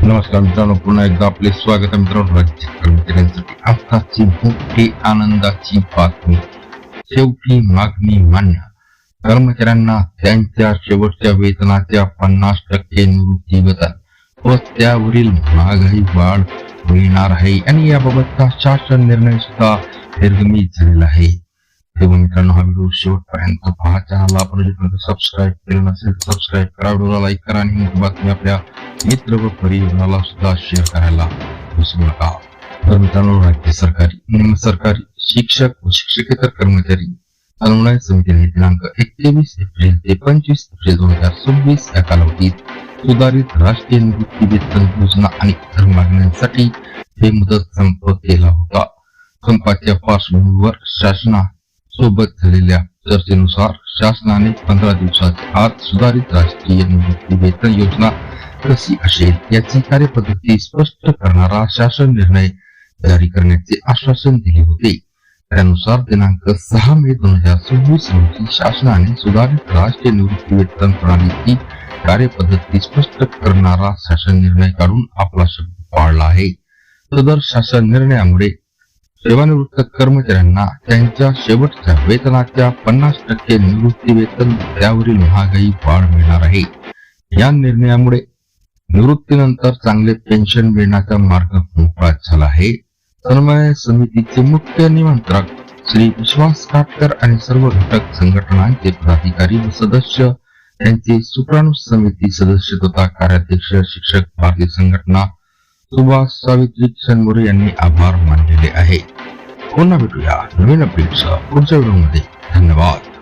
नमस्कार मित्रांनो, पुन्हा एकदा आपले स्वागत आहे मित्रांनो. राज्य कर्मचाऱ्यांसाठी आजची मोठी आनंदाची बातमी. शेवटी मागणी मान्य. कर्मचाऱ्यांना त्यांच्या शेवटच्या वेतनाच्या 50% निवृत्ती वेतन व त्यावरील महागाई वाढ मिळणार आहे आणि याबाबतचा शासन निर्णय सुद्धा निर्गमित झालेला आहे. तेव्हा मित्रांनो, हा व्हिडिओ शेवटपर्यंत पहा. चॅनलला आपण सबस्क्राईब केलं नसेल सबस्क्राईब करा, व्हिडिओला लाईक करा आणि बातमी आपल्या मित्र व परिवाराला सुद्धा शेअर करायला विसरू नका. तर मित्रांनो, राज्य सरकारी, निम सरकारी, शिक्षक व शिक्षकेतर कर्मचारी समन्वय समितीने दिनांक 21 एप्रिल ते 25 एप्रिल 2026 या कालावधीत सुधारित राष्ट्रीय निवृत्ती वेतन योजना आणि इतर मागण्यांसाठी हे मुदत संप केला होता. संपाच्या पार्श्वभूमीवर शासनासोबत झालेल्या चर्चेनुसार शासनाने 15 दिवसाच्या आत सुधारित राष्ट्रीय निवृत्ती वेतन योजना कशी असेल याची कार्यपद्धती स्पष्ट करणारा शासन निर्णय जारी करण्याचे आश्वासन दिले होते. त्यानुसार दिनांक 6 मे 2026 रोजी शासनाने सुधारित राष्ट्रीय निवृत्ती वेतन प्रणालीची कार्यपद्धती स्पष्ट करणारा शासन निर्णय काढून आपला शब्द पाळला आहे. सदर शासन निर्णयामुळे सेवानिवृत्त कर्मचाऱ्यांना त्यांच्या शेवटच्या वेतनाच्या 50% निवृत्ती वेतन त्यावरील महागाई वाढ मिळणार आहे. या निर्णयामुळे निवृत्तीनंतर चांगले पेन्शन मिळण्याचा मार्ग मोकळा झाला आहे. समन्वय समितीचे मुख्य निमंत्रक श्री विश्वास काटकर आणि सर्व घटक संघटनांचे पदाधिकारी व सदस्य यांचे सुप्राणू समिती सदस्य तथा कार्याध्यक्ष शिक्षक भारतीय संघटना सुभाष सावित्री किशन मोरे यांनी आभार मानलेले आहे. पुन्हा भेटूया नवीन अपडेट्स पुढच्या व्हिडिओमध्ये. धन्यवाद.